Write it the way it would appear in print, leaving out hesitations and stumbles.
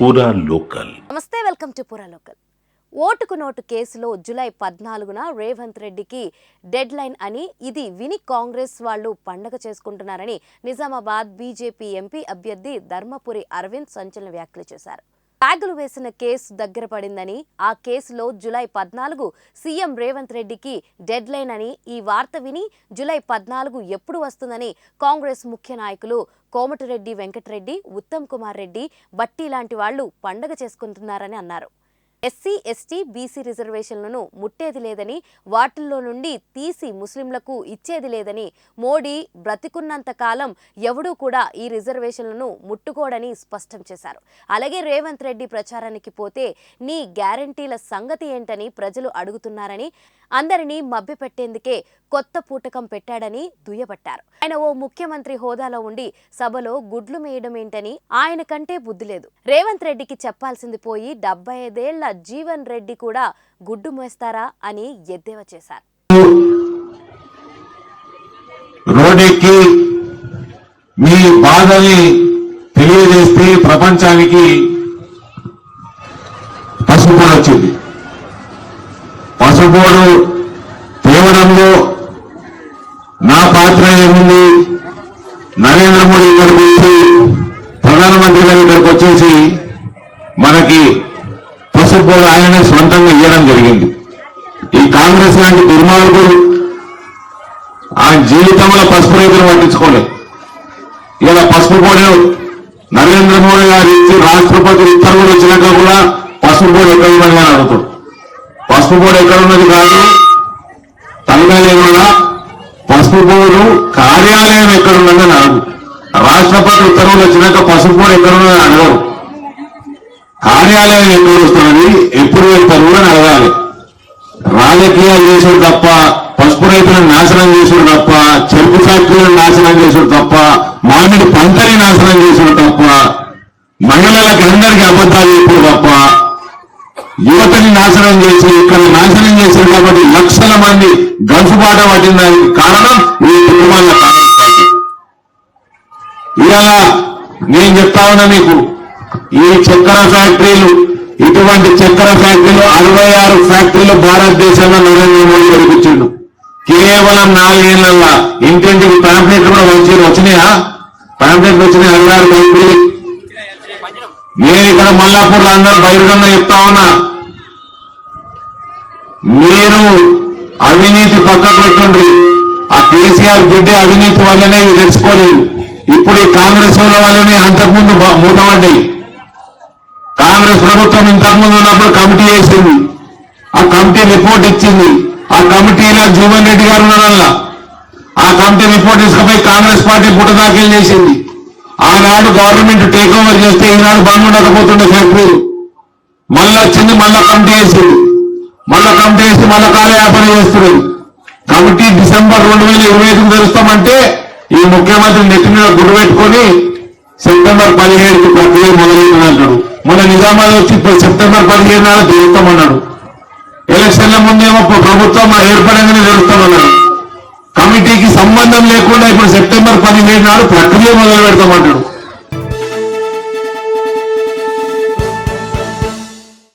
పూరా లోకల్. నమస్తే, welcome to పూరా లోకల్. ఓటుకు నోటు కేసులో జూలై 14న రేవంత్ రెడ్డికి డెడ్ లైన్ అని ఇది విని కాంగ్రెస్ వాళ్ళు పండగ చేసుకుంటున్నారని నిజామాబాద్ బీజేపీ ఎంపీ అభ్యర్థి ధర్మపురి అరవింద్ సంచలన వ్యాఖ్యలు చేశారు. ట్యాగులు వేసిన కేసు దగ్గర పడిందని, ఆ కేసులో జూలై 14 సీఎం రేవంత్ రెడ్డికి డెడ్ లైన్ అని, ఈ వార్త విని జూలై 14 ఎప్పుడు వస్తుందని కాంగ్రెస్ ముఖ్య నాయకులు కోమటిరెడ్డి వెంకటరెడ్డి, ఉత్తమ్ కుమార్ రెడ్డి, బట్టి లాంటి వాళ్లు పండగ చేసుకుంటున్నారని అన్నారు. ఎస్సీ, ఎస్టీ, బీసీ రిజర్వేషన్లను ముట్టేది లేదని, వాటిల్లో నుండి తీసి ముస్లింలకు ఇచ్చేది లేదని, మోడీ బ్రతికున్నంత కాలం ఎవడూ కూడా ఈ రిజర్వేషన్లను ముట్టుకోడని స్పష్టం చేశారు. అలాగే రేవంత్ రెడ్డి ప్రచారానికి పోతే నీ గ్యారంటీల సంగతి ఏంటని ప్రజలు అడుగుతున్నారని, అందరినీ మభ్యపెట్టేందుకే కొత్త పూటకం పెట్టాడని దుయ్యబట్టారు. ఆయన ఓ ముఖ్యమంత్రి హోదాలో ఉండి సభలో గుడ్లు మేయడం ఏంటని ఆయన కంటే బుద్ధి లేదు. రేవంత్ రెడ్డికి చెప్పాల్సింది పోయి 75 ఏళ్ల జీవన్ రెడ్డి కూడా గుడ్డు మోస్తారా అని ఎద్దేవా చేశారు. రోడ్డెక్కి మీ బాధని తెలియజేస్తే ప్రపంచానికి పసుపు వచ్చింది. పసుపోడు తేవడంలో నా పాత్ర ఏముంది? నరేంద్ర మోడీ ఇక్కడికి వచ్చి, ప్రధానమంత్రి గారు ఇక్కడికి వచ్చేసి మనకి పసుపోడు ఆయనే సొంతంగా ఇవ్వడం జరిగింది. ఈ కాంగ్రెస్ లాంటి దుర్మార్గులు ఆ జీవితంలో పసుపు రైతులు పట్టించుకోలేదు. ఇలా పసుపు పొడి నరేంద్ర మోడీ గారు ఇచ్చి రాష్ట్రపతి ఉత్తర్వులు వచ్చినాక కూడా పసుపు పొడి ఎక్కడ ఉన్నది అని అడుగుతాడు. పసుపు పొడి ఎక్కడున్నది కాదు, తలగాలేమన్నా పసుపు పొడి కార్యాలయం ఎక్కడున్నదని అడుగు. రాష్ట్రపతి ఉత్తర్వులు వచ్చినాక పసుపు పొడి ఎక్కడున్నదని అడగరు. కార్యాలయం ఎక్కడ వస్తున్నది, ఎప్పుడు వెళ్తారు అని అడగాలి. రాజకీయాలు చేసుడు తప్ప, పసుపు రైతులను నాశనం చేసుడు తప్ప, చెరుకు ఫ్యాక్టరీలను నాశనం చేసుడు తప్ప, మామిడి పంటని నాశనం చేసుడు తప్ప, మహిళలకు అందరికీ అబద్ధాలు చెప్పుడు తప్ప, యువతని నాశనం చేసి ఇక్కడ నాశనం చేశారు. కాబట్టి లక్షల మంది గల్ఫ్ బాట పట్టిందానికి కారణం ఈ కుటుంబాల కాంగ్రెస్ పార్టీ. ఇవాళ నేను చెప్తా ఉన్నా మీకు, ఈ చక్కెర ఫ్యాక్టరీలు, ఇటువంటి చక్కెర ఫ్యాక్టరీలు 66 ఫ్యాక్టరీలు భారతదేశంలో నరేంద్ర మోడీ గడిపించిండు. కేవలం 4 ఏళ్లలో ఇంటింటికి ప్యాంప్లెట్లు కూడా వచ్చినాయా? ప్యాంప్లెట్లు వచ్చినాయి 66 ఫ్యాక్టరీలు. నేను ఇక్కడ మల్లాపూర్లో అందరూ బహిరంగంగా చెప్తా ఉన్నా, మీరు అవినీతి పక్కకు పెట్టండి. ఆ కేసీఆర్ బిడ్డ అవినీతి వల్లనే ఇవి తెచ్చుకోలేదు. ఇప్పుడు ఈ కాంగ్రెస్ వల్లనే అంతకుముందు మూతపడ్డాయి. కాంగ్రెస్ ప్రభుత్వం ఇంతకుముందు ఉన్నప్పుడు కమిటీ వేసింది, ఆ కమిటీ రిపోర్ట్ ఇచ్చింది. ఆ కమిటీలో జీవన్ రెడ్డి గారు ఉన్నారల్లా. ఆ కమిటీ రిపోర్ట్ తీసుకుపోయి కాంగ్రెస్ పార్టీ పుట్ట దాఖలు చేసింది. ఆనాడు గవర్నమెంట్ టేక్ ఓవర్ చేస్తే ఈనాడు బంద్ ఉండకపోతుండే ఫ్యాక్టరీలు. మళ్ళా వచ్చింది, మళ్ళా కమిటీ వేసింది, మళ్ళా కమిటీ వేసి మళ్ళా కార్యయాపన చేస్తున్నారు. కమిటీ డిసెంబర్ 2025 తెలుస్తామంటే ఈ ముఖ్యమంత్రి నెత్తి మీద గుర్రు పెట్టుకుని సెప్టెంబర్ 17కి ప్రక్రియ మొదలైందంటాడు. మొన్న నిజామాబాద్ వచ్చి సెప్టెంబర్ 17 నాడు తెలుస్తామన్నాడు. ఎలక్షన్ల ముందేమో ప్రభుత్వం ఏర్పడంగానే తెలుస్తామన్నాడు. కమిటీకి సంబంధం లేకుండా ఇప్పుడు సెప్టెంబర్ 17 నాడు ప్రక్రియ మొదలు పెడతామంటాడు.